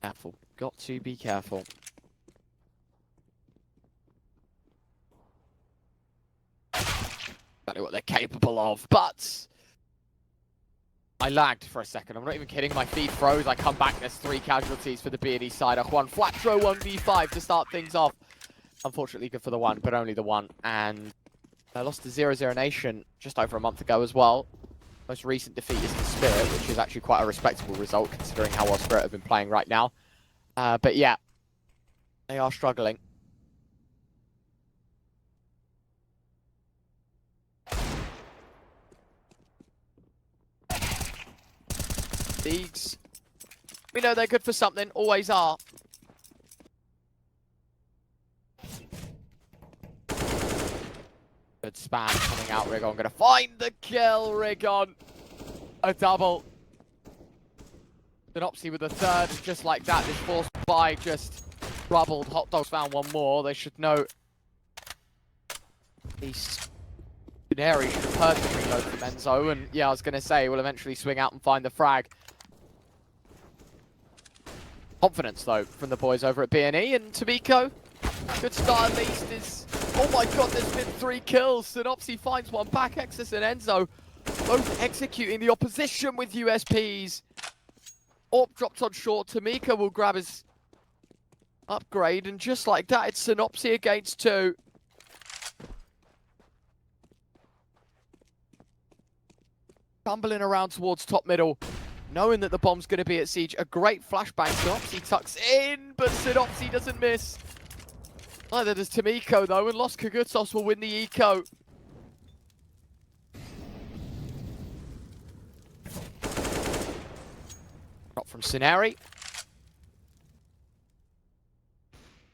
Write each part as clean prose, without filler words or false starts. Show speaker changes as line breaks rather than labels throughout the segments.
Careful. Got to be careful. Exactly what they're capable of, but I lagged for a second. I'm not even kidding. My feed froze. I come back. There's 3 casualties for the B&E side. Juan Flatro 1v5 to start things off. Unfortunately, good for the 1, but only the 1. And I lost to 0-0 Nation just over a month ago as well. Most recent defeat is to Spirit, which is actually quite a respectable result considering how well Spirit have been playing right now. But yeah, they are struggling. These, we know they're good for something, always are. Good spam coming out, Rigon gonna find the kill, Rigon. A double. Synopsy with a 3rd, just like that, this force buy just troubled. Hot Dogs found 1 more, they should know. These Canary should have heard the reload from Enzo, and yeah, I was gonna say, we'll eventually swing out and find the frag. Confidence, though, from the boys over at B&E, and Tomiko, good start at least, is... Oh my god, there's been 3 kills. Synopsy finds 1 back. Exus and Enzo both executing the opposition with USPs. Orp dropped on short. Tomiko will grab his upgrade, and just like that, it's Synopsy against 2. Tumbling around towards top middle, knowing that the bomb's going to be at siege. A great flashbang. Synopsy tucks in, but Synopsy doesn't miss. Neither does Tomiko, though, and Los KOGUTOS will win the eco. Not from Sineri.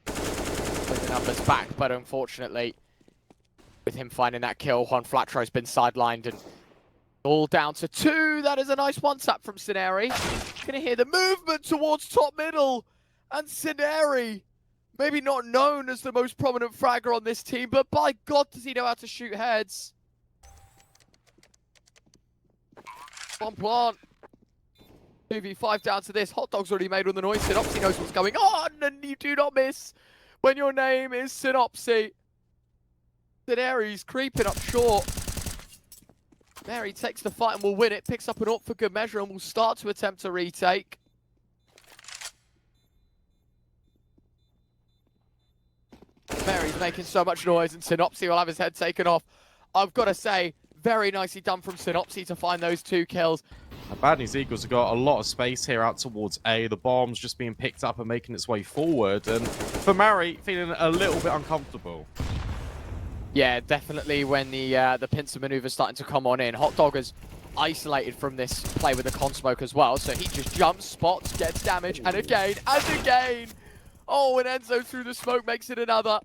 With the numbers back, but unfortunately, with him finding that kill, Juan Flatro's been sidelined, and all down to 2. That is a nice one-tap from Sineri. Gonna hear the movement towards top middle, and Sineri, maybe not known as the most prominent fragger on this team, but by God, does he know how to shoot heads. One plant. 2v5 down to this. Hot Dog's already made all the noise. Synopsy knows what's going on, and you do not miss when your name is Synopsy. Sineri's creeping up short. Mary takes the fight and will win it. Picks up an AWP for good measure and will start to attempt a retake. Mary's making so much noise, and Synopsy will have his head taken off. I've got to say, very nicely done from Synopsy to find those 2 kills.
Bad News Eagles have got a lot of space here out towards A. The bomb's just being picked up and making its way forward. And for Mary, feeling a little bit uncomfortable.
Yeah, definitely when the pincer maneuver's starting to come on in. Hot Dog is isolated from this play with the con smoke as well, so he just jumps, spots, gets damage, and again, and again! Oh, and Enzo through the smoke makes it another.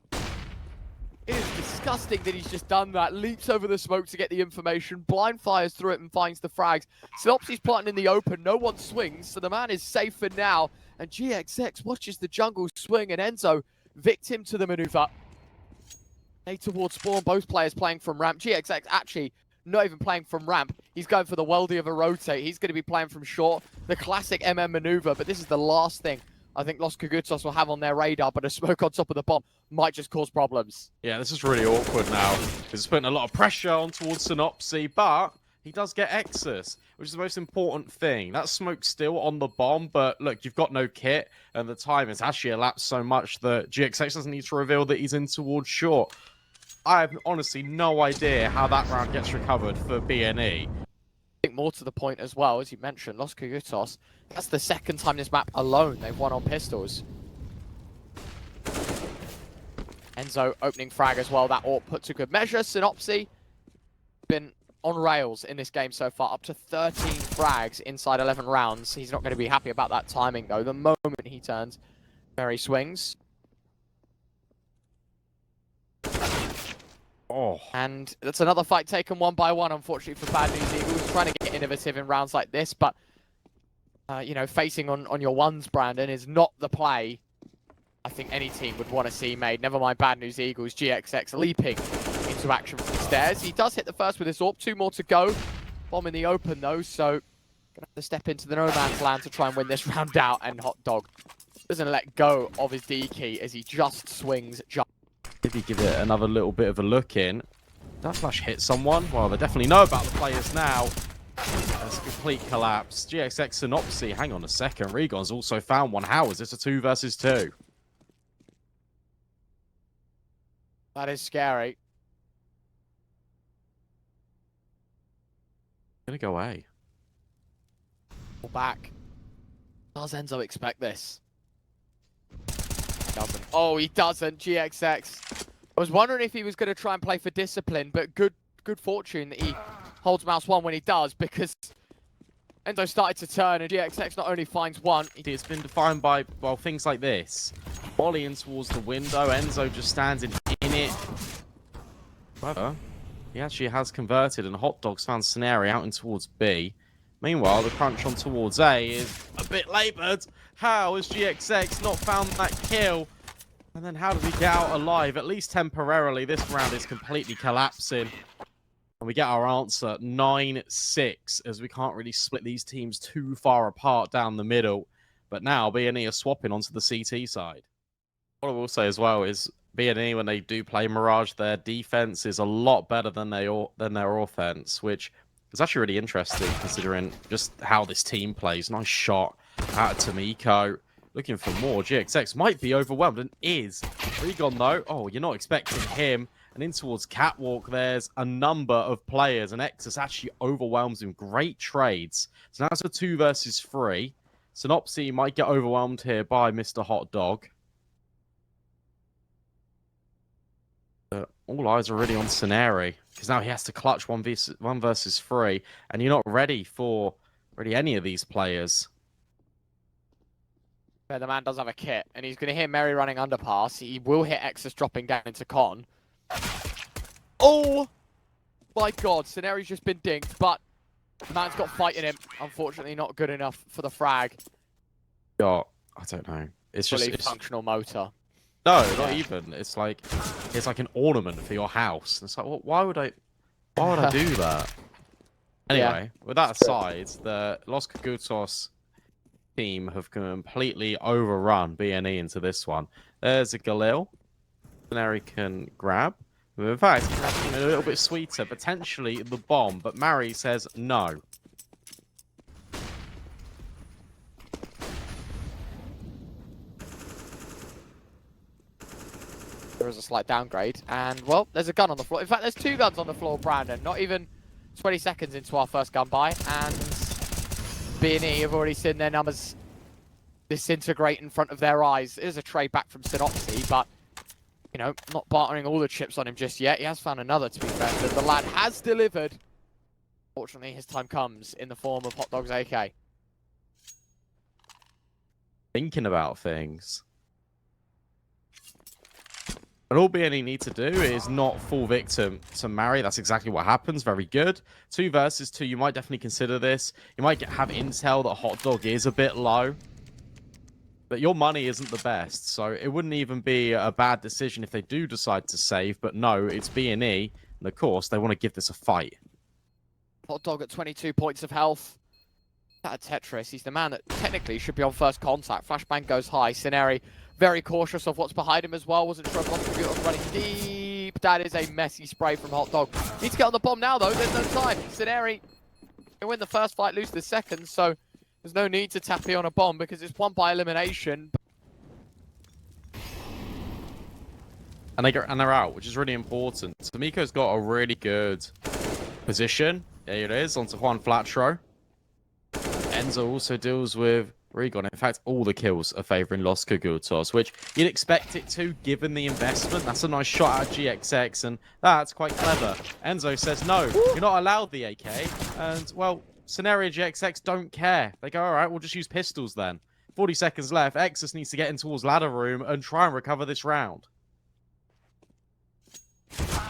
It is disgusting that he's just done that. Leaps over the smoke to get the information, blind fires through it and finds the frags. Synopsy's planting in the open, no one swings, so the man is safe for now. And GXX watches the jungle swing, and Enzo victim to the maneuver. They towards spawn, both players playing from ramp. GXX actually not even playing from ramp. He's going for the weldy of a rotate. He's going to be playing from short, the classic MM maneuver, but this is the last thing I think Los KOGUTOS will have on their radar, but a smoke on top of the bomb might just cause problems.
Yeah, this is really awkward now. It's putting a lot of pressure on towards Synopsy, but he does get Exus, which is the most important thing. That smoke's still on the bomb, but look, you've got no kit, and the time has actually elapsed so much that GXX doesn't need to reveal that he's in towards short. I have honestly no idea how that round gets recovered for B&E.
I think more to the point as well, as you mentioned, Los KOGUTOS, that's the 2nd time this map alone they've won on pistols. Enzo opening frag as well, that AWP put to good measure. Synopsy been on rails in this game so far, up to 13 frags inside 11 rounds. He's not going to be happy about that timing though. The moment he turns, Mary swings.
Oh.
And that's another fight taken 1 by 1, unfortunately, for Bad News Eagles. Trying to get innovative in rounds like this, but, you know, facing on your ones, Brandon, is not the play I think any team would want to see made. Never mind Bad News Eagles. GXX leaping into action from the stairs. He does hit the first with his AWP. 2 more to go. Bomb in the open, though, so gonna have to step into the no man's land to try and win this round out. And Hot Dog Doesn't let go of his D key as he just swings.
Maybe give it another little bit of a look in. That flash hit someone? Well, they definitely know about the players now. That's a complete collapse. GXX Synopsy, hang on a second. Regon's also found one. How is this a 2 versus 2?
That is scary.
Gonna go A.
Pull back. Does Enzo expect this? Doesn't. Oh, he doesn't. GXX. I was wondering if he was going to try and play for discipline, but good fortune that he holds mouse 1 when he does, because Enzo started to turn, and GXX not only finds one.
It's been defined by, well, things like this. Volleying towards the window. Enzo just standing in it. However, he actually has converted, and Hot Dog's found Scenario out in towards B. Meanwhile, the crunch on towards A is a bit laboured. How has GXX not found that kill? And then how does he get out alive? At least temporarily, this round is completely collapsing. And we get our answer, 9-6, as we can't really split these teams too far apart down the middle. But now B&E are swapping onto the CT side. What I will say as well is B&E, when they do play Mirage, their defense is a lot better than their offense, which is actually really interesting considering just how this team plays. Nice shot out of Tomiko. Looking for more. GXX might be overwhelmed and is. Regon though, oh, you're not expecting him. And in towards Catwalk, there's a number of players, and Exus actually overwhelms him. Great trades. So now it's a 2 versus 3. Synopsy might get overwhelmed here by Mr. Hot Dog. But all eyes are really on Scenari, because now he has to clutch 1 versus 3, and you're not ready for really any of these players.
Yeah, the man does have a kit, and he's going to hear Mary running underpass. He will hit Exus dropping down into Con. Oh my god, Scenari's just been dinked, but the man's got fight in him. Unfortunately, not good enough for the frag.
Yeah, I don't know. It's
Fully
just
functional motor.
No, not even. It's like an ornament for your house. It's like, well, why would I do that? Anyway, with that aside, the Los KOGUTOS team have completely overrun B&E into this one. There's a Galil. Scenari can grab. In fact, a little bit sweeter, potentially the bomb, but Mary says no.
There is a slight downgrade, and well, there's a gun on the floor. In fact, there's 2 guns on the floor, Brandon. Not even 20 seconds into our first gun buy, and B&E have already seen their numbers disintegrate in front of their eyes. It is a trade back from Synopsy, but you know, not bartering all the chips on him just yet. He has found another, to be fair. So the lad has delivered. Fortunately, his time comes in the form of Hot Dog's AK.
Thinking about things. And all B&E need to do is not fall victim to Mary. That's exactly what happens. Very good. 2 versus 2. You might definitely consider this. You might have intel that Hot Dog is a bit low. But your money isn't the best, so it wouldn't even be a bad decision if they do decide to save. But no, it's B&E, and of course, they want to give this a fight.
Hot Dog at 22 points of health. That Tetris, he's the man that technically should be on first contact. Flashbang goes high. Scenari very cautious of what's behind him as well. Wasn't sure if Lost was running deep. That is a messy spray from Hot Dog. Needs to get on the bomb now, though. There's no time. Scenari can win the first fight, lose the second, so there's no need to tap E on a bomb because it's won by elimination.
And they're out, which is really important. Tomiko's got a really good position. There it is, onto Juan Flatro. Enzo also deals with Regon. In fact, all the kills are favouring Los KOGUTOS, which you'd expect it to, given the investment. That's a nice shot out of GXX, and that's quite clever. Enzo says, no, you're not allowed the AK. And, well, Scenario GXX don't care. They go, all right, we'll just use pistols then. 40 seconds left. Exus needs to get in towards ladder room and try and recover this round.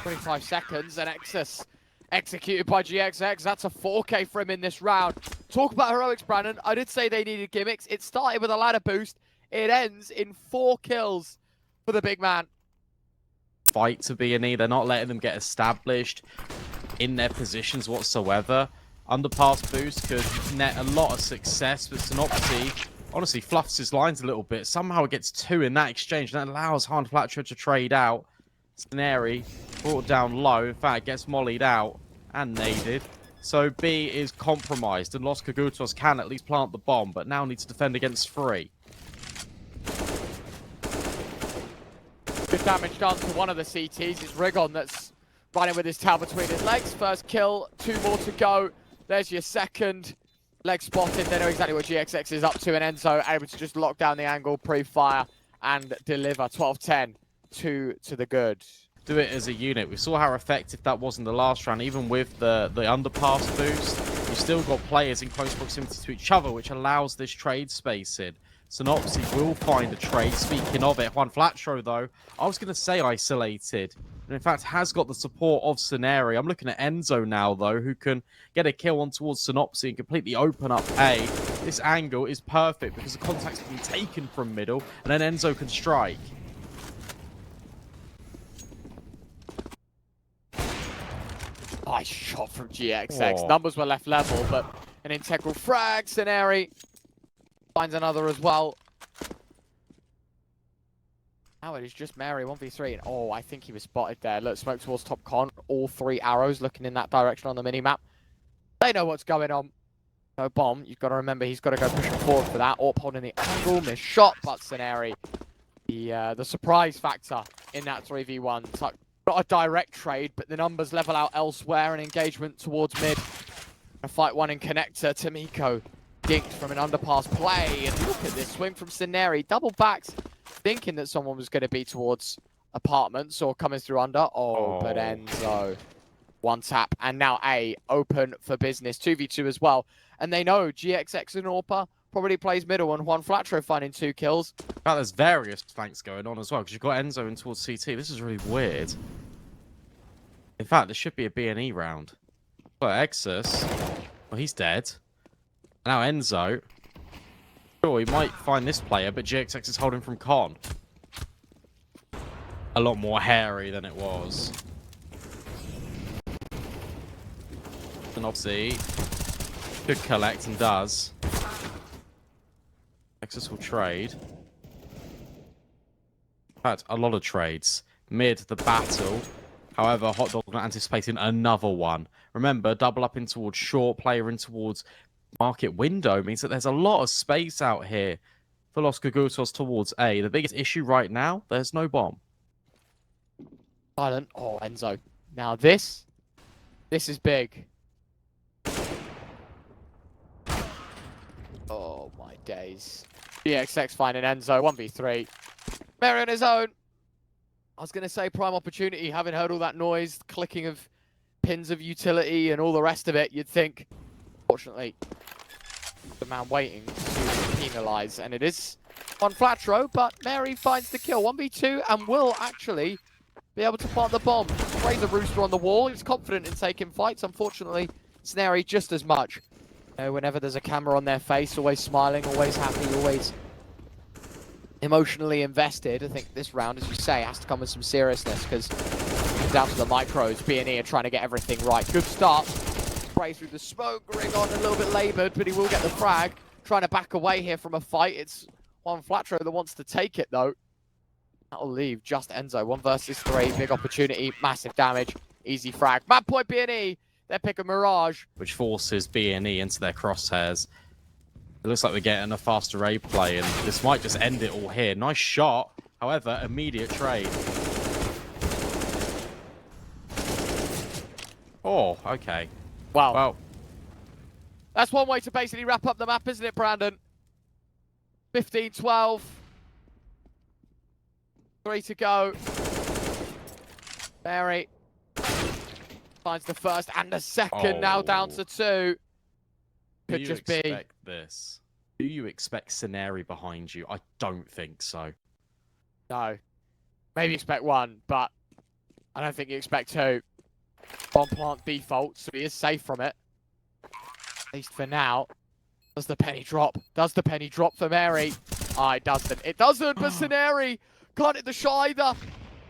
25 seconds, and Exus executed by GXX. That's a 4K for him in this round. Talk about heroics, Brandon. I did say they needed gimmicks. It started with a ladder boost. It ends in 4 kills for the big man.
Fight to B&E. They're not letting them get established in their positions whatsoever. Underpass boost could net a lot of success with Synopsy. honestly fluffs his lines a little bit. Somehow it gets 2 in that exchange, and that allows Juan Fletcher to trade out. Sceneri brought down low. In fact, gets mollied out and naded. So B is compromised, and Los KOGUTOS can at least plant the bomb, but now needs to defend against 3.
Good damage done to one of the CTs. It's Rigon that's running with his tail between his legs. First kill, 2 more to go. There's your second. Leg spotted. They know exactly what GXX is up to, and Enzo able to just lock down the angle, pre-fire, and deliver 12-10 to the good.
Do it as a unit. We saw how effective that was in the last round. Even with the underpass boost, you've still got players in close proximity to each other, which allows this trade spacing. Synopsy will find a trade. Speaking of it, Juan Flatro, though, I was going to say isolated. And in fact, has got the support of Sceneri. I'm looking at Enzo now, though, who can get a kill on towards Synopsy and completely open up A. This angle is perfect because the contact's been taken from middle, and then Enzo can strike.
Nice shot from GXX.
Oh.
Numbers were left level, but an integral frag. Sceneri finds another as well. Now it is just Mary 1v3. And oh, I think he was spotted there. Look, smoke towards top con. All 3 arrows looking in that direction on the mini-map. They know what's going on. No bomb. You've got to remember he's got to go pushing forward for that. Orp holding the angle. Missed shot, but Sceneri. The surprise factor in that 3v1. So not a direct trade, but the numbers level out elsewhere. An engagement towards mid. A fight one in connector. Tamiko dinked from an underpass play. And look at this swing from Sceneri. Double backs, thinking that someone was going to be towards apartments or coming through under. Oh, but Enzo. 1 tap. And now A open for business. 2v2 as well. And they know GXX and Orpa probably plays middle, and Juan Flatro finding 2 kills.
But there's various flanks going on as well, because you've got Enzo in towards CT. This is really weird. In fact, this should be a B&E round. But Exus, well, he's dead. Now Enzo. Sure, he might find this player, but GXX is holding from Con. A lot more hairy than it was. And obviously, could collect and does. Exus will trade. In fact, a lot of trades. Mid the battle. However, Hot Dog not anticipating another one. Remember, double up in towards short, player in towards market window means that there's a lot of space out here for Los KOGUTOS towards A. The biggest issue right now, there's no bomb.
Silent. Oh, Enzo. Now this is big. Oh my days. GXX finding Enzo 1v3. Mary on his own. I was going to say prime opportunity, having heard all that noise, clicking of pins of utility and all the rest of it, you'd think, fortunately, the man waiting to penalise, and it is on Flatro, but Mary finds the kill, 1v2, and will actually be able to plant the bomb. Sprays a rooster on the wall, he's confident in taking fights, unfortunately, Snary just as much. You know, whenever there's a camera on their face, always smiling, always happy, always emotionally invested. I think this round, as you say, has to come with some seriousness, because down to the micros, B&E are trying to get everything right. Good start. Spray through the smoke, ring on a little bit laboured, but he will get the frag. Trying to back away here from a fight. It's Juan Flatro that wants to take it, though. That'll leave just Enzo. 1 versus 3, big opportunity, massive damage, easy frag. Mad point B&E, they pick a Mirage.
Which forces B&E into their crosshairs. It looks like we're getting a faster raid play, and this might just end it all here. Nice shot, however, immediate trade. Oh, okay.
Wow.
Well,
That's one way to basically wrap up the map, isn't it, Brandon? 15-12. 3 to go. Mary finds the first and the second, now down to 2. Could just be.
Do you expect this? Do you expect Sceneri behind you? I don't think so.
No. Maybe expect 1, but I don't think you expect 2. Bomb plant default, so he is safe from it. At least for now. Does the penny drop? Does the penny drop for Mary? Ah, it doesn't. It doesn't, but Sceneri can't hit the shot either.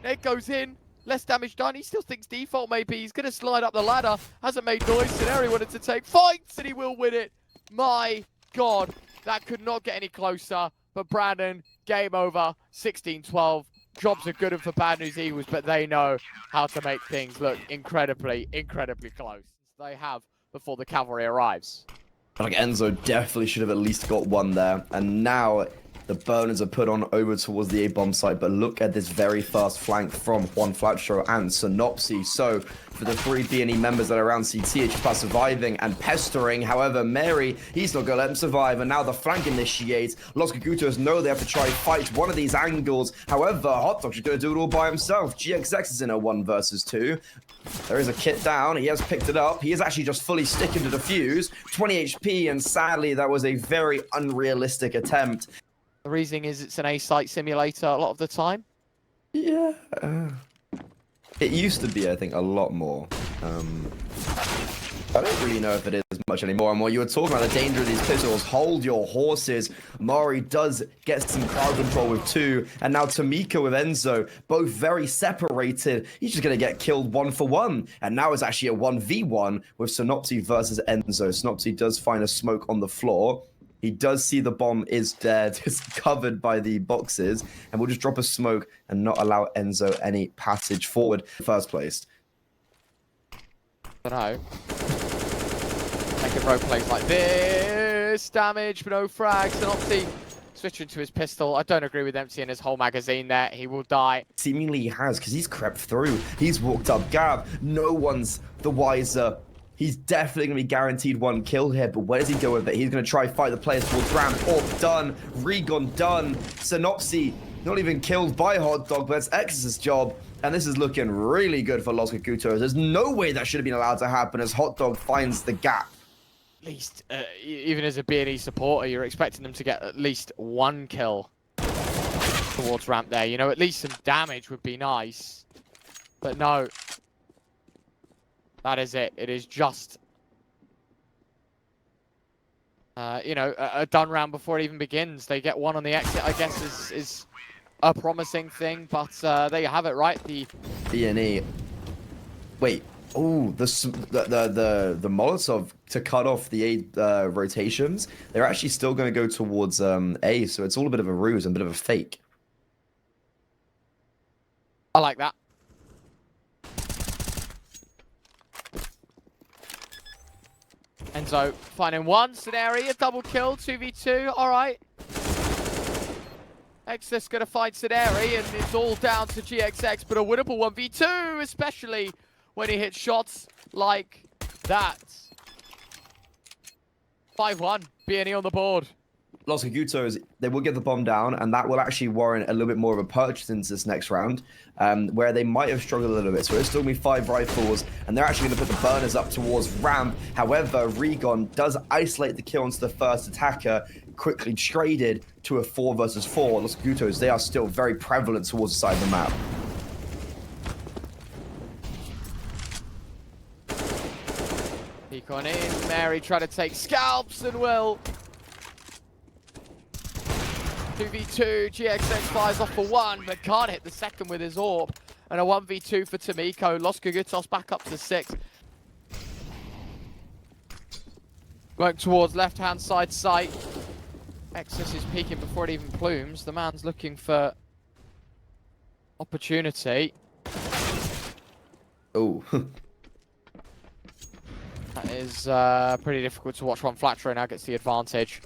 It goes in. Less damage done. He still thinks default maybe. He's going to slide up the ladder. Hasn't made noise. Sceneri wanted to take fights, and he will win it. My God. That could not get any closer. But Brandon, game over, 16-12. Jobs are good for Bad News Eagles, but they know how to make things look incredibly, incredibly close. They have before the cavalry arrives.
Like Enzo definitely should have at least got one there. And now the burners are put on over towards the A-bomb site. But look at this very fast flank from Juan Flatro and Synopsy. So for the three B&E members that are around CT, it's about surviving and pestering. However, Mary, he's not going to let them survive. And now the flank initiates. Los KOGUTOS know they have to try and fight one of these angles. However, Hot Dog's going to do it all by himself. GXX is in a 1 versus 2. There is a kit down. He has picked it up. He is actually just fully sticking to the fuse. 20 HP, and sadly, that was a very unrealistic attempt.
The reasoning is it's an A-site simulator a lot of the time.
Yeah. It used to be, I think, a lot more. I don't really know if it is much anymore. And while you were talking about the danger of these pistols, hold your horses. Mari does get some crowd control with 2. And now Tamika with Enzo, both very separated. He's just going to get killed 1 for 1. And now it's actually a 1v1 with Synopsy versus Enzo. Synopsy does find a smoke on the floor. He does see the bomb is dead. It's covered by the boxes. And we'll just drop a smoke and not allow Enzo any passage forward. First place.
I don't know. Making road plays like this. Damage, but no frags. And obviously switching to his pistol. I don't agree with emptying his whole magazine there. He will die.
Seemingly he has, because he's crept through. He's walked up Gav. No one's the wiser. He's definitely going to be guaranteed 1 kill here, but where does he go with it? He's going to try fight the players towards ramp. Orb done. Regon done. Synopsy not even killed by Hot Dog, but it's X's job. And this is looking really good for Los KOGUTOS. There's no way that should have been allowed to happen as Hot Dog finds the gap.
At least, even as a B&E supporter, you're expecting them to get at least 1 kill towards ramp there. You know, at least some damage would be nice. But no. That is it. It is just, you know, a done round before it even begins. They get 1 on the exit, I guess, is a promising thing. But there you have it, right? The
B&E. Wait. Oh, the Molotov to cut off the A rotations. They're actually still going to go towards A. So it's all a bit of a ruse and a bit of a fake.
I like that. Enzo finding 1 scenario, double kill, 2v2, all right. Exodus gonna find Scenari, and it's all down to GXX, but a winnable 1v2, especially when he hits shots like that. 5-1, B&E on the board.
Los KOGUTOS, they will get the bomb down, and that will actually warrant a little bit more of a purchase into this next round, where they might have struggled a little bit. So it's still going to be 5 rifles, and they're actually going to put the burners up towards ramp. However, Regon does isolate the kill onto the first attacker, quickly traded to a 4 versus 4. Los KOGUTOS, they are still very prevalent towards the side of the map.
Peek on in, Mary trying to take scalps and will. 2v2, GXX fires off for 1, but can't hit the second with his orb. And a 1v2 for Tamiko. Los KOGUTOS back up to 6. Going towards left-hand side sight. Exodus is peeking before it even plumes. The man's looking for opportunity.
Oh.
That is pretty difficult to watch. One Flatro now gets the advantage.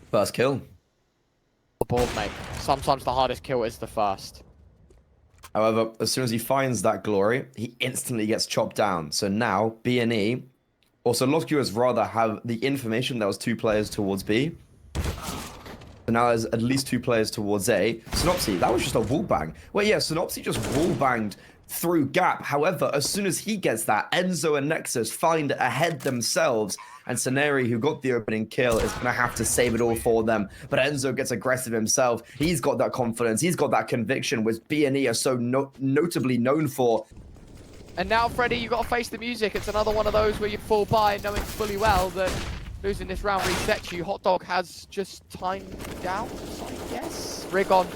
First kill.
The board, mate. Sometimes the hardest kill is the first.
However, as soon as he finds that glory, he instantly gets chopped down. So now, B&E, also Los KOGUTOS rather have the information that was 2 players towards B. So now there's at least 2 players towards A. Synopsy, that was just a wall bang. Well, yeah, Synopsy just wall banged through gap. However, as soon as he gets that, Enzo and Nexus find ahead themselves. And Scenari, who got the opening kill, is going to have to save it all for them. But Enzo gets aggressive himself. He's got that confidence. He's got that conviction, which B&E are so notably known for.
And now, Freddie, you've got to face the music. It's another one of those where you fall by, knowing fully well that losing this round resets you. Hot Dog has just timed out, I guess. Rigon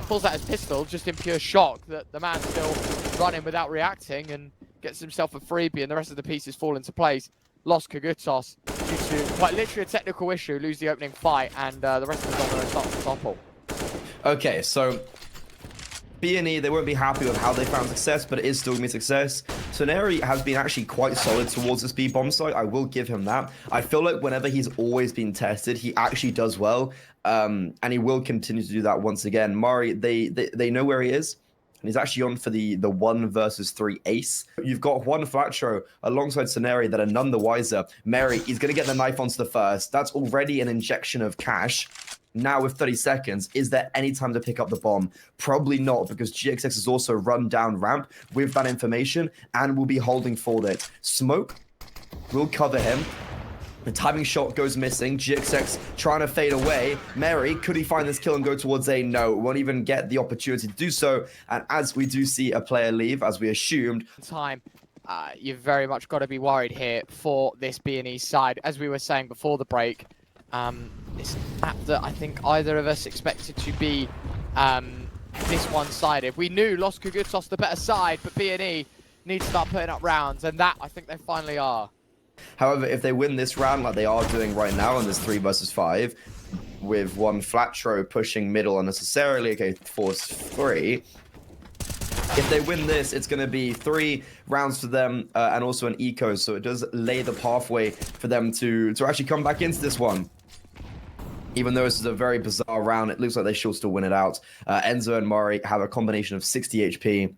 pulls out his pistol, just in pure shock that the man's still running without reacting, and gets himself a freebie, and the rest of the pieces fall into place. lost KOGUTOS due to quite literally a technical issue, lose the opening fight, and the rest of the domino starts to topple.
Okay, so B&E, they won't be happy with how they found success, but it is still going to be success. Soneri has been actually quite solid towards this B bomb site. I will give him that. I feel like whenever he's always been tested, he actually does well, and he will continue to do that once again. Mari, they know where he is, and he's actually on for the 1 versus 3 ace. You've got Juan Flatro alongside Soneri that are none the wiser. Mary, he's going to get the knife onto the first. That's already an injection of cash. Now with 30 seconds, is there any time to pick up the bomb? Probably not, because GXX has also run down ramp with that information and will be holding for it. Smoke will cover him. The timing shot goes missing. GXX trying to fade away. Mary, could he find this kill and go towards A? No, won't even get the opportunity to do so. And as we do see a player leave, as we assumed.
You've very much got to be worried here for this B&E side. As we were saying before the break, it's a map that I think either of us expected to be this one-sided. We knew Los KOGUTOS the better side, but B&E need to start putting up rounds, and that I think they finally are.
However, if they win this round like they are doing right now in this 3 versus 5, with Juan Flatro pushing middle unnecessarily, okay, force 3. If they win this, it's going to be 3 rounds for them and also an eco, so it does lay the pathway for them to actually come back into this one. Even though this is a very bizarre round, it looks like they should still win it out. Enzo and Mari have a combination of 60 HP.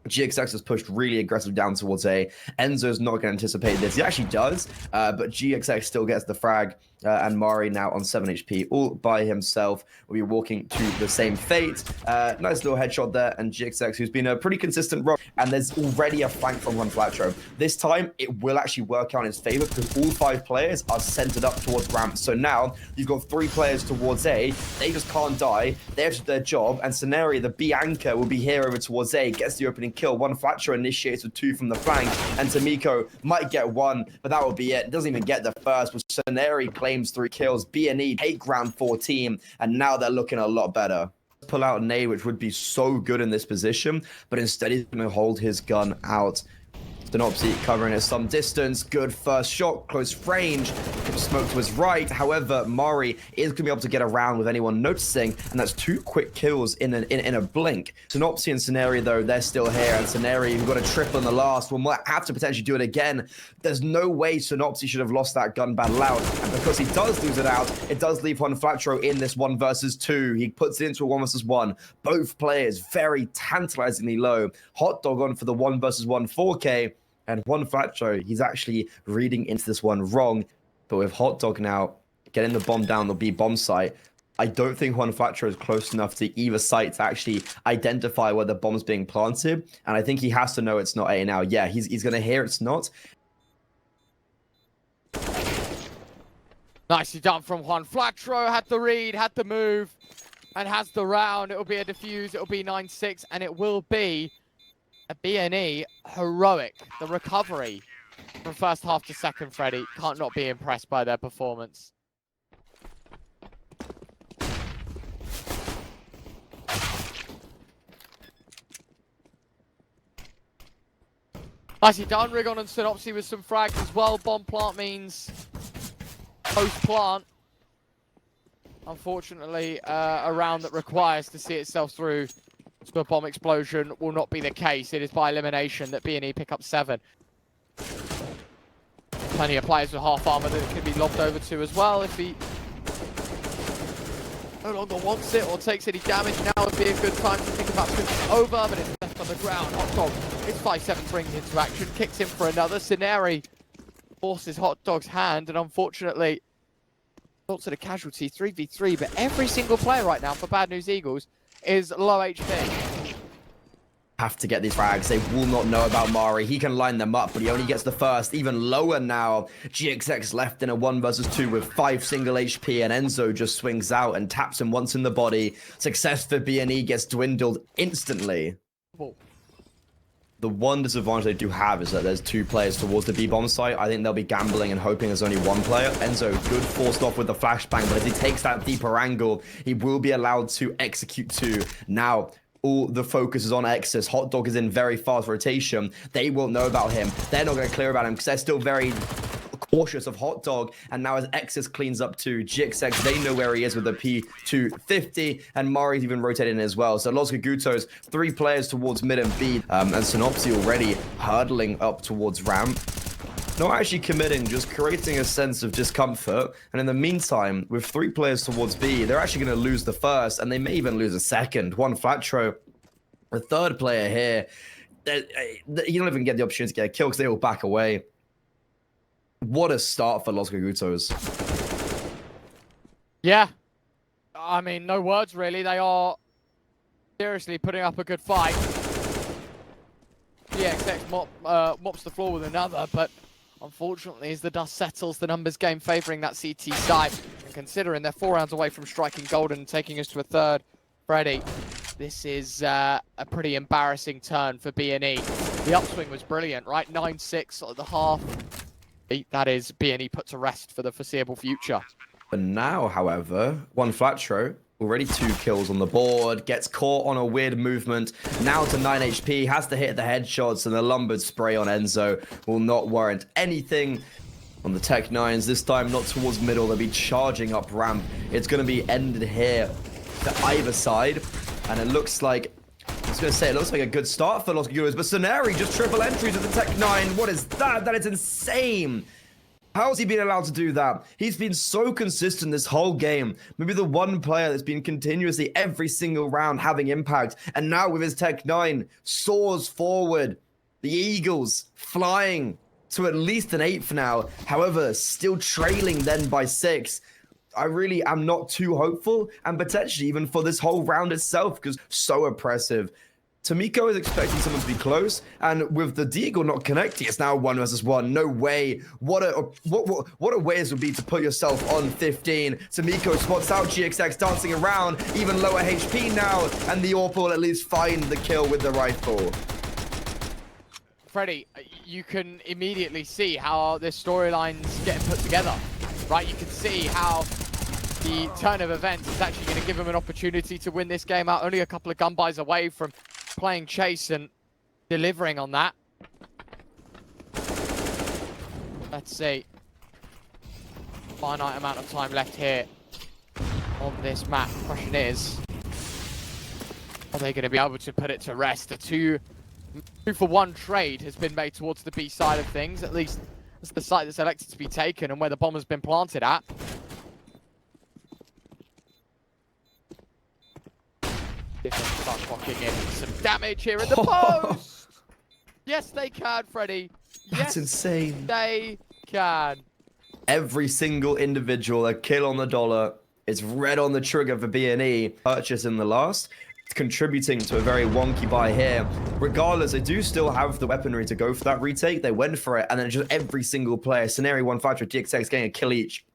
GXX has pushed really aggressive down towards A. Enzo's not going to anticipate this. He actually does, but GXX still gets the frag. And Mari now on 7 HP all by himself will be walking to the same fate. Nice little headshot there, and GXX, who's been a pretty consistent rock, and there's already a flank from Juan Flatro. This time it will actually work out in his favor because all 5 players are centered up towards ramp. So now you've got 3 players towards A. They just can't die. They have to do their job, and Soneri, the B anchor, will be here over towards A, gets the opening kill. Juan Flatro initiates with 2 from the flank, and Tamiko might get 1, but that will be it. Doesn't even get the first, but Soneri claims 3 kills. B&E take round 14, and now they're looking a lot better. Pull out Nade, which would be so good in this position, but instead he's going to hold his gun out. Synopsy covering at some distance. Good first shot, close range. Smoke to his right. However, Mari is going to be able to get around with anyone noticing, and that's 2 quick kills in a blink. Synopsy and Scenario, though, they're still here, and Scenario, who got a triple in the last one, might have to potentially do it again. There's no way Synopsy should have lost that gun battle out, and because he does lose it out, it does leave Juan Flatro in this 1 versus 2. He puts it into a 1 versus 1. Both players very tantalizingly low. Hot Dog on for the 1 versus 1 4K. And Juan Flatro, he's actually reading into this one wrong. But with Hot Dog now getting the bomb down the B bomb site, I don't think Juan Flatro is close enough to either site to actually identify where the bomb's being planted. And I think he has to know it's not A now. Yeah, he's going to hear it's not.
Nicely done from Juan Flatro. Had the read, had the move, and has the round. It'll be a defuse. It'll be 9-6, and it will be a B&E heroic. The recovery from first half to second, Freddie. Can't not be impressed by their performance. Nicely done. Rigon and Synopsy with some frags as well. Bomb plant means post-plant. Unfortunately, a round that requires to see itself through to a bomb explosion will not be the case. It is by elimination that B&E pick up 7. Plenty of players with half armor that can be lobbed over to as well if he no longer wants it or takes any damage. Now would be a good time to think about switching over, but it's left on the ground. Hot Dog, it's 5-7 brings into action, kicks in for another. Scenari forces Hot Dog's hand, and unfortunately, lots of the casualty, 3v3, but every single player right now for Bad News Eagles is low HP.
Have to get these frags. They will not know about Mari. He can line them up, but he only gets the first. Even lower now. GXX left in a 1 versus 2 with 5 single HP, and Enzo just swings out and taps him once in the body. Success for B&E gets dwindled instantly. The one disadvantage they do have is that there's 2 players towards the B-bomb site. I think they'll be gambling and hoping there's only 1 player. Enzo, good forced off with the flashbang, but as he takes that deeper angle, he will be allowed to execute 2. Now, all the focus is on Exus. Hot Dog is in very fast rotation. They won't know about him. They're not going to clear about him because they're still very cautious of Hot Dog. And now as Exus cleans up to GXX, they know where he is with the P250, and Mari's even rotating in as well. So Los KOGUTOS, 3 players towards mid and B, and Synopsy already hurdling up towards ramp. Not actually committing, just creating a sense of discomfort. And in the meantime, with 3 players towards B, they're actually going to lose the first, and they may even lose a second. One Flatro, the third player here, you don't even get the opportunity to get a kill because they all back away. What a start for Los KOGUTOS.
Yeah. I mean, no words really. They are seriously putting up a good fight. GXX mops the floor with another, but unfortunately, as the dust settles, the numbers game favoring that CT side. And considering they're 4 rounds away from striking gold and taking us to a third, Freddy, this is a pretty embarrassing turn for B&E. The upswing was brilliant, right? 9-6 at the half. That is B&E put to rest for the foreseeable future.
But now, however, one Flatro, already 2 kills on the board, gets caught on a weird movement, now to 9 HP, has to hit the headshots, and the lumbered spray on Enzo will not warrant anything. On the Tech 9s, this time not towards middle, they'll be charging up ramp. It's going to be ended here to either side, and it looks like, I was going to say, it looks like a good start for Los KOGUTOS, but Soneri just triple entries at the Tech 9. What is that? That is insane. How has he been allowed to do that? He's been so consistent this whole game. Maybe the one player that's been continuously every single round having impact. And now with his Tech 9, soars forward. The Eagles flying to at least an 8th now. However, still trailing then by 6. I really am not too hopeful. And potentially even for this whole round itself, because so oppressive. Tomiko is expecting someone to be close, and with the Deagle not connecting, it's now 1 versus 1. No way. What a way this would be to put yourself on 15. Tomiko spots out GXX dancing around, even lower HP now, and the AWP will at least find the kill with the rifle.
Freddy, you can immediately see how this storyline's getting put together, right? You can see how the turn of events is actually going to give him an opportunity to win this game out. Only a couple of gun buys away from playing chase and delivering on that. Let's see. Finite amount of time left here on this map. The question is, are they going to be able to put it to rest? The 2-for-1 trade has been made towards the B side of things. At least that's the site that's elected to be taken and where the bomb has been planted at. If they start clocking in some damage here in the post. Yes, they can, Freddy. Yes,
That's insane.
They can.
Every single individual, a kill on the dollar. It's red on the trigger for B&E. Purchase in the last, contributing to a very wonky buy here. Regardless, they do still have the weaponry to go for that retake. They went for it, and then just every single player, Scenario 1 Flatro, GXX getting a kill each.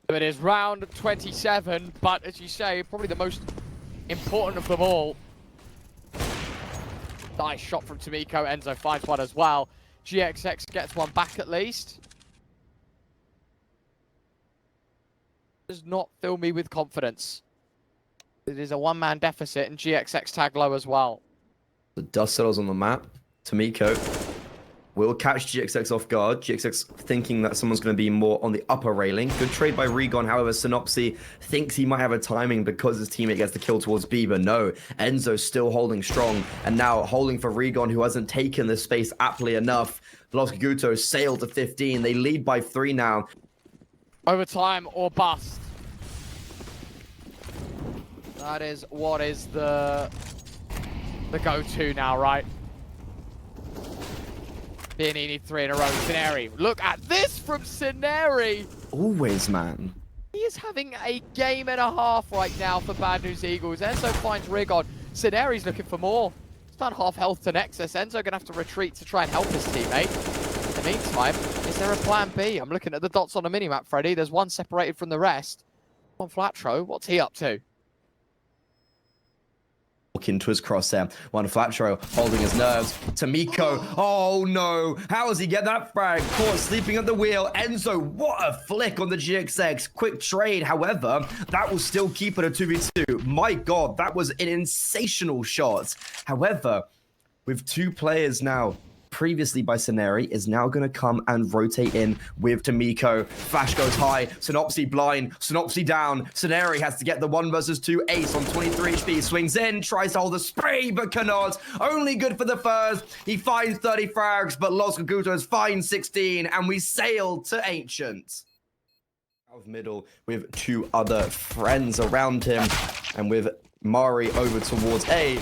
It is round 27, but as you say, probably the most important of them all. Nice shot from Tomiko. Enzo finds one as well. GXX gets one back at least. Does not fill me with confidence. It is a one-man deficit, and GXX tag low as well.
The dust settles on the map. Tomiko will catch GXX off guard. GXX thinking that someone's going to be more on the upper railing. Good trade by Regon. However, Synopsy thinks he might have a timing because his teammate gets the kill towards B, but no. Enzo's still holding strong, and now holding for Regon, who hasn't taken the space aptly enough. Los KOGUTOS sail to 15. They lead by 3 now.
Overtime or bust. That is what is the go-to now, right? B&E need 3 in a row. Sceneri. Look at this from Sceneri.
Always, man.
He is having a game and a half right now for Bad News Eagles. Enzo finds Rigon. Sceneri's looking for more. He's done half health to Nexus. Enzo going to have to retreat to try and help his teammate. In the meantime, is there a plan B? I'm looking at the dots on the minimap, Freddy. There's one separated from the rest. On Flatro, what's he up to?
into his crosshair. One Flatro holding his nerves. Tamiko, oh no, how does he get that frag? Caught sleeping at the wheel. Enzo, what a flick on the GXX. Quick trade, however, that will still keep it a 2v2. My god, that was an sensational shot. However, with 2 players now, previously by Ceneri, is now going to come and rotate in with Tamiko. Flash goes high. Synopsy blind. Synopsy down. Ceneri has to get the 1 versus 2 ace on 23 HP. Swings in. Tries to hold the spray, but cannot. Only good for the first. He finds 30 frags, but Los KOGUTOS finds 16. And we sail to Ancient. Out of middle with 2 other friends around him. And with Mari over towards A.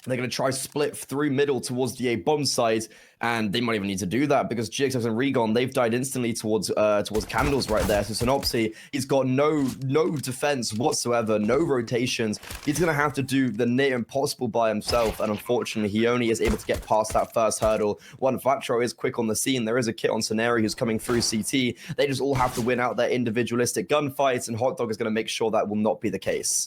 They're going to try split through middle towards the A bomb site, and they might even need to do that because GXX and Regon, they've died instantly towards Candles right there. So Synopsy, he's got no defense whatsoever, no rotations. He's going to have to do the near impossible by himself, and unfortunately, he only is able to get past that first hurdle. One Flatro is quick on the scene. There is a kit on Ceneri who's coming through CT. They just all have to win out their individualistic gunfights, and Hot Dog is going to make sure that will not be the case.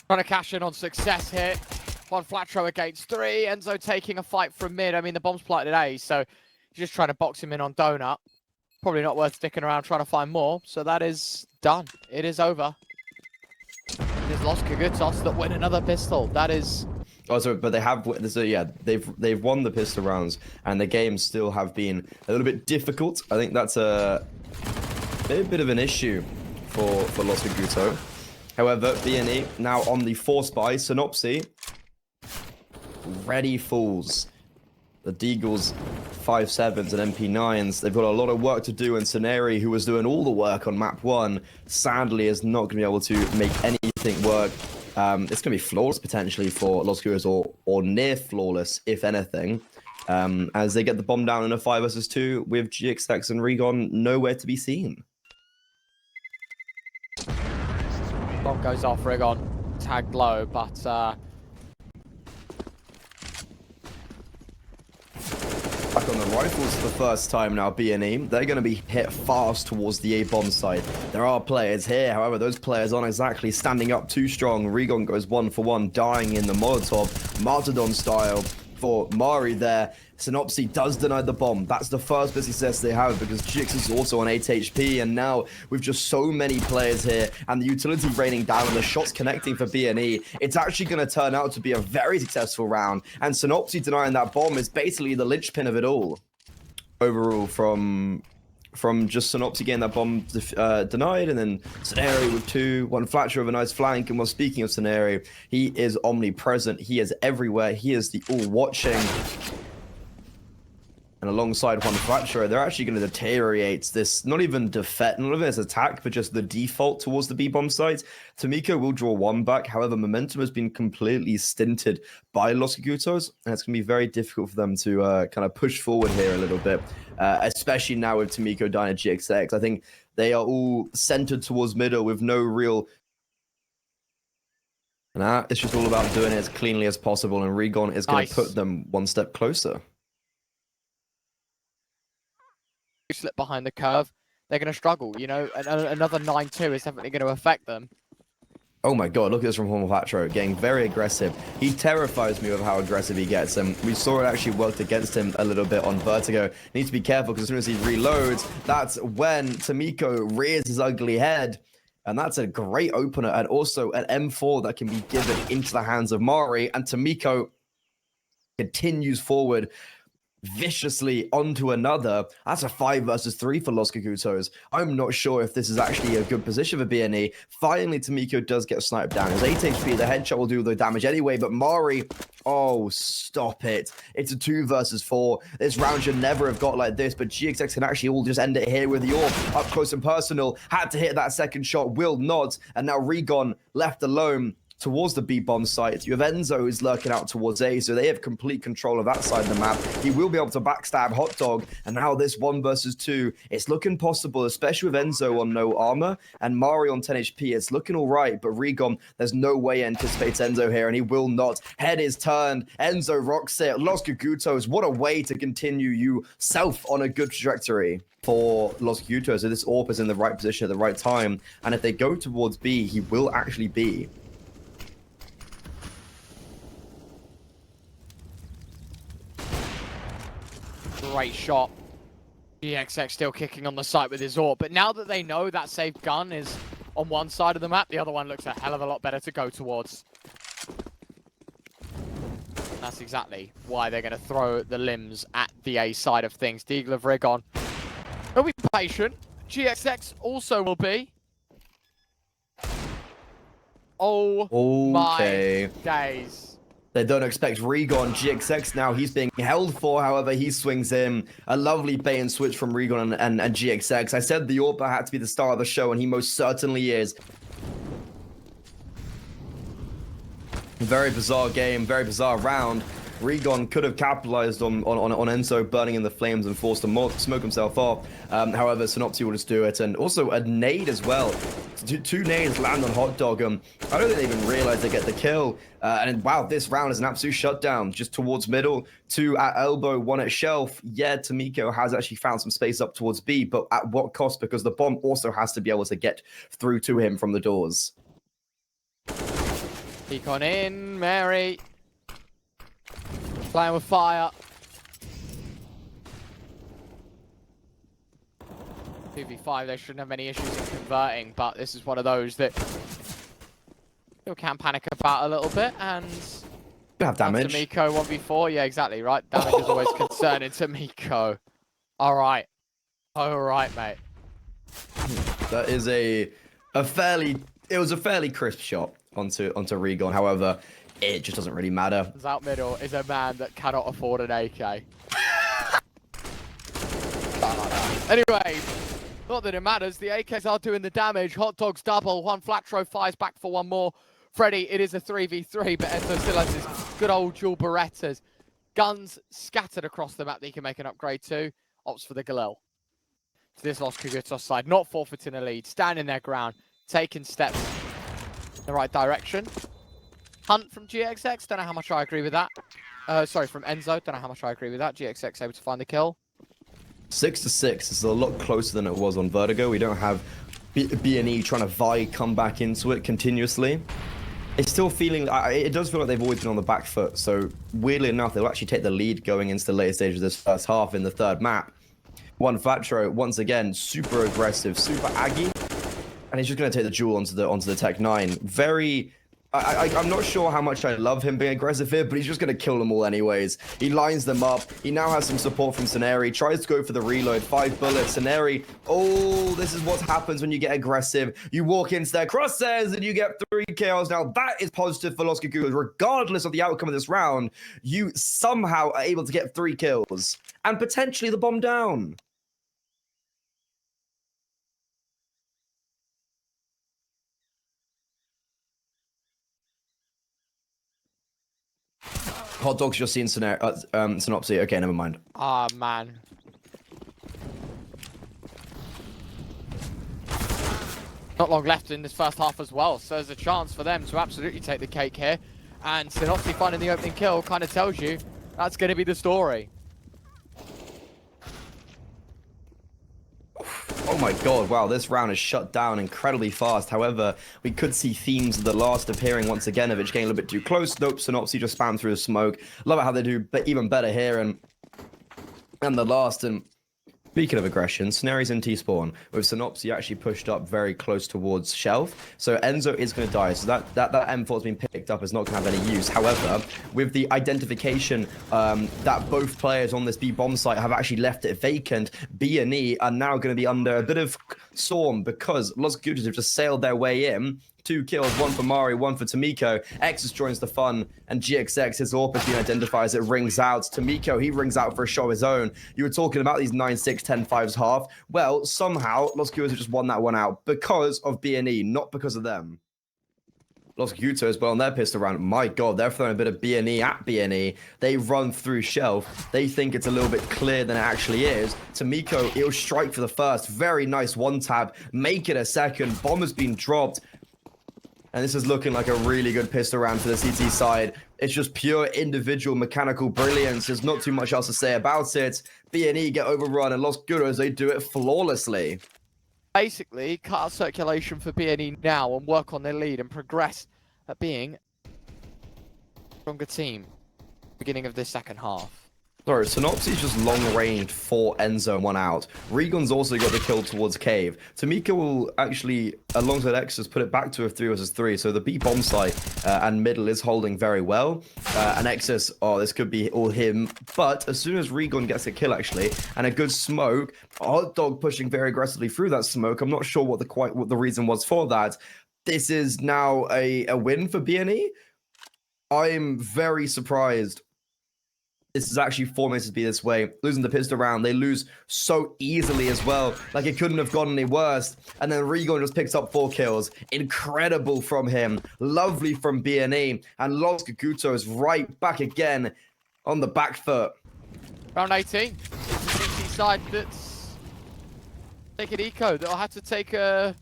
Trying to cash in on success here. One Flatro against 3. Enzo taking a fight from mid. I mean, the bomb's planted at A, so he's just trying to box him in on Donut. Probably not worth sticking around trying to find more. So that is done. It is over. It is Los KOGUTOS that win another pistol. That is...
Oh, sorry, but they have, so yeah, they've won the pistol rounds, and the games still have been a little bit difficult. I think that's a bit of an issue for Los KOGUTOS. However, BNE now on the force buy. Synopsy ready fools. The Deagles 5.7s and MP9s. They've got a lot of work to do, and Ceneri, who was doing all the work on map 1, sadly is not going to be able to make anything work. It's going to be flawless potentially for Los KOGUTOS, or near flawless, if anything, as they get the bomb down in a 5 versus 2 with GXX and Regon nowhere to be seen.
Bomb goes off, Regon tagged low, but
Back on the rifles for the first time now, BNE. They're going to be hit fast towards the A-bomb side. There are players here, however, those players aren't exactly standing up too strong. Regon goes 1 for 1, dying in the Molotov, Martyrdom style for Mari there. Synopsy does deny the bomb. That's the first bit of success they have because GX is also on 8 HP, and now with just so many players here and the utility raining down and the shots connecting for BNE, it's actually going to turn out to be a very successful round, and Synopsy denying that bomb is basically the linchpin of it all. Overall, from just Synopsy getting that bomb denied, and then Ceneri with 2, One Flatcher with a nice flank. And while speaking of Ceneri, he is omnipresent, he is everywhere, he is the all-watching. And alongside One Flatcher, they're actually going to deteriorate this, not even his attack, but just the default towards the B-bomb site. Tamiko will draw 1 back, however, momentum has been completely stinted by Los KOGUTOS, and it's going to be very difficult for them to kind of push forward here a little bit, especially now with Tamiko dying at GXX. I think they are all centered towards middle with no real... And it's just all about doing it as cleanly as possible, and Regon is going to put them 1 step closer.
slip behind the curve, they're going to struggle. You know, another 9-2 is definitely going to affect them.
Oh my god, look at this from Hormel Patro, getting very aggressive. He terrifies me with how aggressive he gets, and we saw it actually worked against him a little bit on Vertigo. Needs to be careful because as soon as he reloads, that's when Tamiko rears his ugly head. And that's a great opener, and also an M4 that can be given into the hands of Mari, and Tamiko continues forward viciously onto another. That's a 5 versus 3 for Los KOGUTOS. I'm not sure if this is actually a good position for BNE. Finally, Tamiko does get sniped down. His 8 HP, the headshot will do the damage anyway, but Mari, oh, stop it. It's a 2 versus 4. This round should never have got like this, but GXX can actually all just end it here with the AWP up close and personal. Had to hit that second shot, will not, and now Regon left alone. towards the B bomb site. You have Enzo who's lurking out towards A, so they have complete control of that side of the map. He will be able to backstab Hot Dog, and now this 1 versus 2, it's looking possible, especially with Enzo on no armor and Mari on 10 HP. It's looking all right, but Rigon, there's no way he anticipates Enzo here, and he will not. Head is turned. Enzo rocks it. Los KOGUTOS, what a way to continue yourself on a good trajectory for Los KOGUTOS. So this AWP is in the right position at the right time, and if they go towards B, he will actually be.
Great shot. GXX still kicking on the site with his AWP, but now that they know that safe gun is on one side of the map, the other one looks a hell of a lot better to go towards. That's exactly why they're going to throw the limbs at the A side of things. Deagle of Rigon. He'll be patient. GXX also will be. Oh my days.
They don't expect Rigon. GXX now, he's being held for. However, he swings in. A lovely bait and switch from Rigon and GXX. I said the AWP had to be the star of the show, and he most certainly is. Very bizarre game, very bizarre round. Rigon could have capitalized on Enzo burning in the flames and forced him to smoke himself off. However, Synopsy will just do it. And also a nade as well. Two nades land on Hot Dog. I don't think they even realize they get the kill. And wow, this round is an absolute shutdown. Just towards middle, 2 at elbow, 1 at shelf. Yeah, Tomiko has actually found some space up towards B, but at what cost? Because the bomb also has to be able to get through to him from the doors.
Peek on in, Mary. Playing with fire. 2v5, they shouldn't have any issues in converting, but this is one of those that you can panic about a little bit, and
You have damage.
Tomiko 1v4, yeah, exactly, right? Damage is always concerning Tomiko. Alright. Alright, mate.
That is it was a fairly crisp shot onto Rigon. However, it just doesn't really matter.
Out middle is a man that cannot afford an AK. Anyway, not that it matters. The AKs are doing the damage. Hot Dog's double. One flat throw fires back for one more. Freddy, it is a 3v3, but Enzo still has his good old dual Berettas. Guns scattered across the map that he can make an upgrade to. Opts for the Galil. To this Los KOGUTOS side, not forfeiting a lead. Standing their ground, taking steps in the right direction. Hunt from GXX, don't know how much I agree with that. Sorry, from Enzo, don't know how much I agree with that. GXX able to find the kill.
6-6 is a lot closer than it was on Vertigo. We don't have B&E trying to come back into it continuously. It's still feeling, it does feel like they've always been on the back foot. So weirdly enough, they'll actually take the lead going into the later stages of this first half in the third map. One Flatro, once again, super aggressive, super aggy. And he's just going to take the duel onto the Tech 9. Very... I'm not sure how much I love him being aggressive here, but he's just going to kill them all anyways. He lines them up. He now has some support from Saneri. Tries to go for the reload. 5 bullets. Saneri, oh, this is what happens when you get aggressive. You walk into their crosshairs and you get 3 kills. Now, that is positive for Los KOGUTOS. Regardless of the outcome of this round, you somehow are able to get 3 kills. And potentially the bomb down. Hot Dog's just seen Synopsy. Okay, never mind.
Ah, man. Not long left in this first half as well, so there's a chance for them to absolutely take the cake here. And Synopsy finding the opening kill kind of tells you that's going to be the story.
Oh my god, wow, this round is shut down incredibly fast. However, we could see themes of the last appearing once again of it getting a little bit too close. Nope, Synopsy just spam through the smoke. Love it how they do even better here. And the last, and speaking of aggression, Snary's in T-spawn, with Synopsy actually pushed up very close towards Shelf. So Enzo is going to die. So that M4's been picked up is not going to have any use. However, with the identification that both players on this B-bomb site have actually left it vacant, B and E are now going to be under a bit of storm because Los KOGUTOS have just sailed their way in. 2 kills, 1 for Mari, 1 for Tomiko. Exus joins the fun, and GXX, his AWP has been identified as it rings out. Tomiko, he rings out for a shot of his own. You were talking about these 9-6, 10-5s half. Well, somehow, Los KOGUTOS have just won that one out because of B&E, not because of them. Los KOGUTOS, but on their pistol round, my god, they're throwing a bit of B&E at B&E. They run through shelf. They think it's a little bit clearer than it actually is. Tomiko, he'll strike for the first. Very nice one tap. Make it a second. Bomb has been dropped. And this is looking like a really good pistol round for the CT side. It's just pure individual mechanical brilliance. There's not too much else to say about it. B&E get overrun, and Los KOGUTOS, they do it flawlessly.
Basically, cut out circulation for B&E now and work on their lead and progress at being a stronger team beginning of this second half.
Sorry, Synopsy's just long-ranged 4 end zone, 1 out. Regon's also got the kill towards Cave. Tamika will actually, alongside Exodus, put it back to a 3 versus 3. So the B bomb site and middle is holding very well. And Exodus, oh, this could be all him. But as soon as Regon gets a kill, actually, and a good smoke, Hot Dog pushing very aggressively through that smoke. I'm not sure what the reason was for that. This is now a win for B&E. I'm very surprised this is actually formatted to be this way. Losing the pistol round, they lose so easily as well. Like, it couldn't have gone any worse. And then Regon just picks up 4 kills. Incredible from him. Lovely from B&E. And Los KOGUTOS right back again on the back foot.
Round 18. It's the CT side that's taking eco. That'll have to take a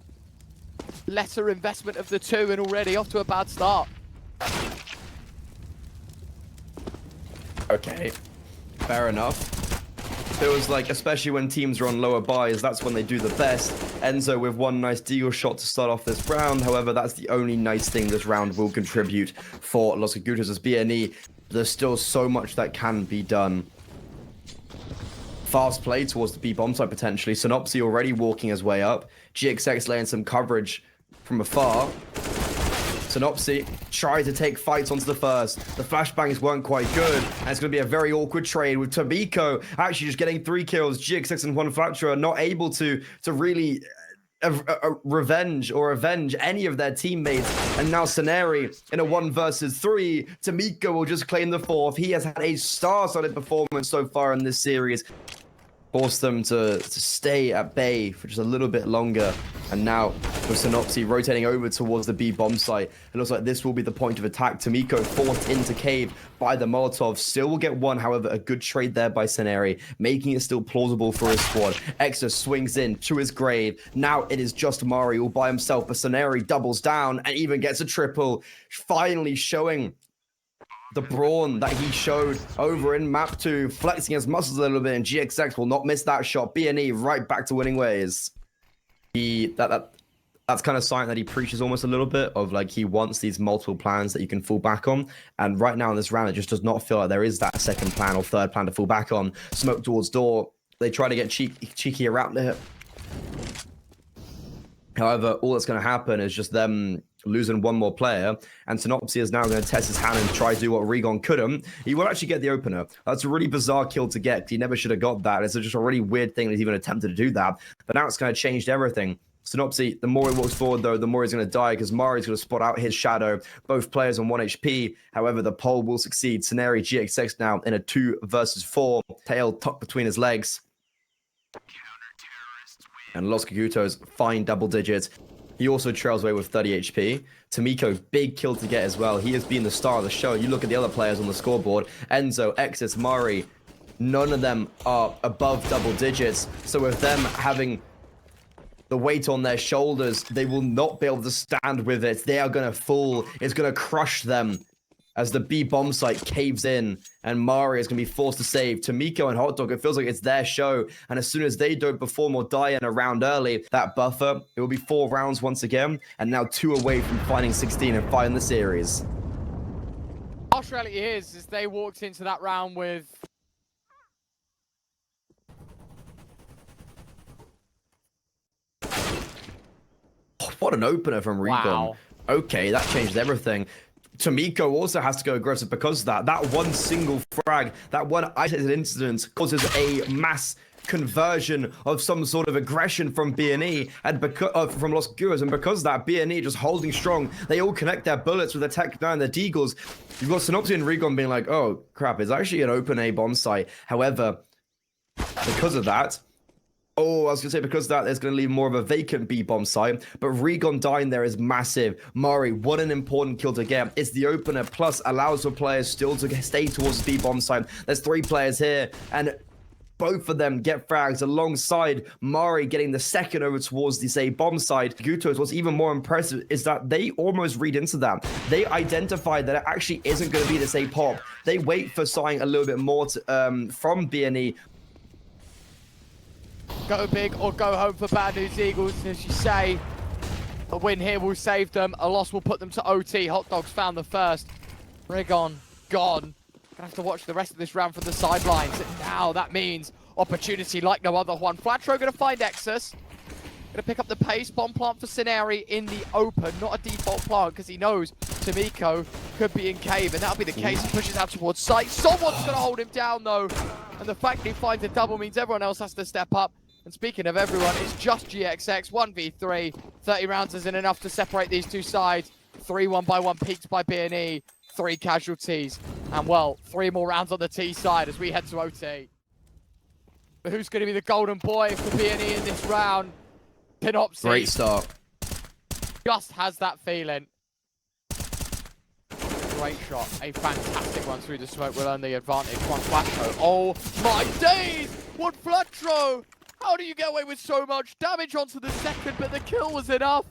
lesser investment of the 2 and already off to a bad start.
Okay, fair enough. Feels like, especially when teams are on lower buys, that's when they do the best. Enzo with 1 nice deal shot to start off this round. However, that's the only nice thing this round will contribute for Los KOGUTOS as B&E. There's still so much that can be done. Fast play towards the B bomb site potentially. Synopsy already walking his way up. GXX laying some coverage from afar. Synopsy tried to take fights onto the first. The flashbangs weren't quite good, and it's going to be a very awkward trade with Tomiko actually just getting 3 kills. GXX and One Flatcher not able to really avenge any of their teammates. And now Scenari in a 1 versus 3. Tomiko will just claim the 4th. He has had a star-studded performance so far in this series. Forced them to stay at bay for just a little bit longer. And now with Synopsy rotating over towards the B bomb site, it looks like this will be the point of attack. Tomiko forced into Cave by the Molotov. Still will get 1, however, a good trade there by Scenari, making it still plausible for his squad. Exo swings in to his grave. Now it is just Mari all by himself, but Scenari doubles down and even gets a triple, finally showing the brawn that he showed over in map 2, flexing his muscles a little bit, and GXX will not miss that shot. B&E right back to winning ways. That's kind of sign that he preaches almost a little bit of, like, he wants these multiple plans that you can fall back on. And right now in this round, it just does not feel like there is that second plan or third plan to fall back on. Smoke towards door. They try to get cheeky around it. However, all that's going to happen is just them losing 1 more player, and Synopsy is now going to test his hand and try to do what Regon couldn't. He will actually get the opener. That's a really bizarre kill to get. He never should have got that. It's just a really weird thing that he's even attempted to do that. But now it's kind of changed everything. Synopsy, the more he walks forward, though, the more he's going to die, because Mari's going to spot out his shadow. Both players on 1 HP. However, the pole will succeed. Scenari GXX now in a 2 versus 4. Tail tucked between his legs. And Los KOGUTOS, fine double digits. He also trails away with 30 HP. Tomiko, big kill to get as well. He has been the star of the show. You look at the other players on the scoreboard. Enzo, Exis, Mari. None of them are above double digits. So with them having the weight on their shoulders, they will not be able to stand with it. They are going to fall. It's going to crush them as the B bomb site caves in, and Mari is going to be forced to save. Tomiko and Hot Dog, it feels like it's their show, and as soon as they don't perform or die in a round early, that buffer, it will be 4 rounds once again, and now 2 away from finding 16 and fighting the series.
Harsh reality is they walked into that round with
What an opener from Regon.
Wow.
Okay, that changed everything. Tomiko also has to go aggressive because of that. That 1 single frag, that 1 isolated incident causes a mass conversion of some sort of aggression from B&E and from Los KOGUTOS, and because of that, B&E just holding strong. They all connect their bullets with the Tech 9, the Deagles. You've got Synopsy and Regon being like, oh crap, it's actually an open A bomb site. However, because of that, Oh, I was going to say, because of that, there's going to leave more of a vacant B-bomb site. But Regon dying there is massive. Mari, what an important kill to get. It's the opener, plus allows for players still to stay towards the B-bomb site. There's 3 players here, and both of them get frags alongside Mari getting the second over towards the, say, bomb side. KOGUTOS, what's even more impressive is that they almost read into that. They identified that it actually isn't going to be the same pop. They wait for something a little bit more to, from BNE.
Go big or go home for Bad News Eagles. As you say, a win here will save them. A loss will put them to OT. Hot Dogs found the first. Rigon gone. Gonna have to watch the rest of this round from the sidelines. And now that means opportunity like no other. Juan Flatro gonna find Exus. Gonna pick up the pace. Bomb plant for Scenari in the open. Not a default plant because he knows Tamiko could be in cave. And that'll be the case. He pushes out towards site. Someone's gonna hold him down though. And the fact that he finds a double means everyone else has to step up. And speaking of everyone, it's just GXX, 1v3. 30 rounds isn't enough to separate these two sides. 3 1-by-1 peaked by BNE. 3 casualties. And well, 3 more rounds on the T side as we head to OT. But who's going to be the golden boy for BNE in this round? Pinopsy.
Great start.
Just has that feeling. Great shot. A fantastic one through the smoke will earn the advantage. One Flatro. Oh my days! One Flatro! How do you get away with so much damage onto the second, but the kill was enough?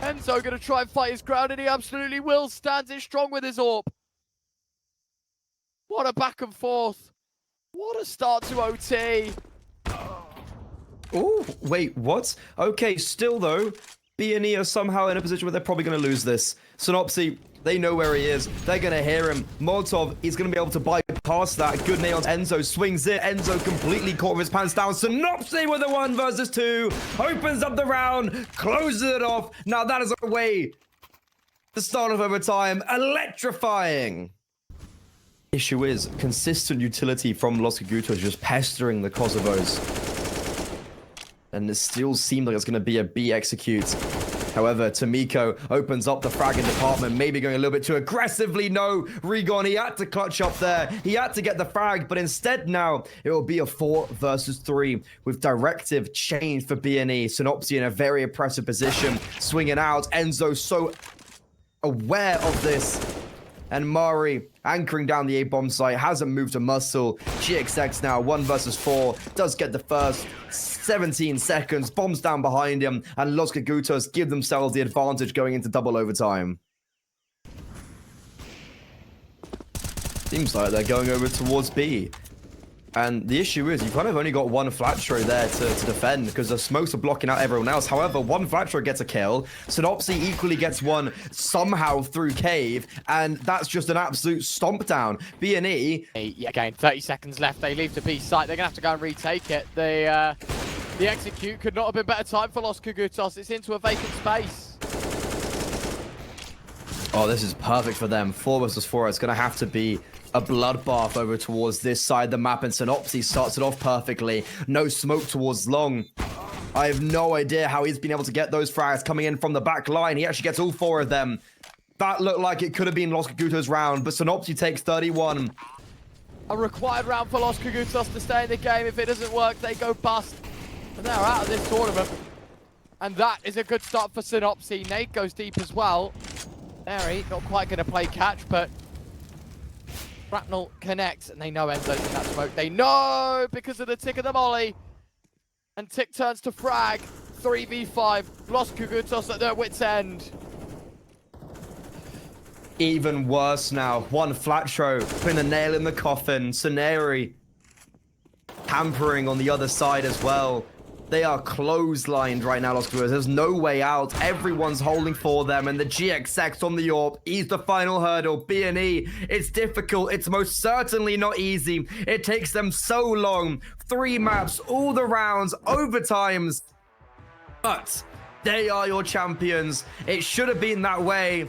Enzo going to try and fight his ground, and he absolutely will. Stands it strong with his AWP. What a back and forth. What a start to OT.
Oh, wait, what? Okay, still though, BNE are somehow in a position where they're probably going to lose this. Synopsy, they know where he is. They're going to hear him. Molotov, he's going to be able to bypass that. Good nail on Enzo. Swings it. Enzo completely caught with his pants down. Synopsy with a 1 versus 2. Opens up the round. Closes it off. Now that is a way. The start of overtime. Electrifying. Issue is consistent utility from Los KOGUTOS just pestering the Kosovos. And it still seemed like it's going to be a B execute. However, Tamiko opens up the fragging department, maybe going a little bit too aggressively. No, Regon, he had to clutch up there. He had to get the frag, but instead now it will be a 4 versus 3 with directive change for BNE. Synopsy in a very oppressive position, swinging out. Enzo so aware of this. And Mari anchoring down the A-bomb site, hasn't moved a muscle. GXX now 1 versus 4, does get the first 17 seconds, bombs down behind him, and Los KOGUTOS give themselves the advantage going into double overtime. Seems like they're going over towards B. And the issue is, you've kind of only got 1 Flatro there to defend because the smokes are blocking out everyone else. However, 1 Flatro gets a kill. Synopsy equally gets one somehow through cave, and that's just an absolute stomp down. BNE.
Yeah, again, 30 seconds left. They leave the B site. They're going to have to go and retake it. The execute could not have been better time for Los KOGUTOS. It's into a vacant space.
Oh, this is perfect for them. 4 versus 4. It's going to have to be a bloodbath over towards this side of the map, and Synopsy starts it off perfectly. No smoke towards long. I have no idea how he's been able to get those frags coming in from the back line. He actually gets all 4 of them. That looked like it could have been Los KOGUTOS' round, but Synopsy takes 31.
A required round for Los KOGUTOS to stay in the game. If it doesn't work, they go bust. And they're out of this tournament. And that is a good start for Synopsy. Nate goes deep as well. There, not quite going to play catch, but Shrapnel connects, and they know Enzo's in that smoke. They know because of the tick of the molly. And Tick turns to frag. 3v5. Los KOGUTOS at their wits' end.
Even worse now. 1 Flatro putting a nail in the coffin. Scenari hampering on the other side as well. They are clotheslined right now, Los KOGUTOS. There's no way out. Everyone's holding for them, and the GXX on the AWP. He's the final hurdle. BNE, it's difficult. It's most certainly not easy. It takes them so long. 3 maps, all the rounds, overtimes. But they are your champions. It should have been that way.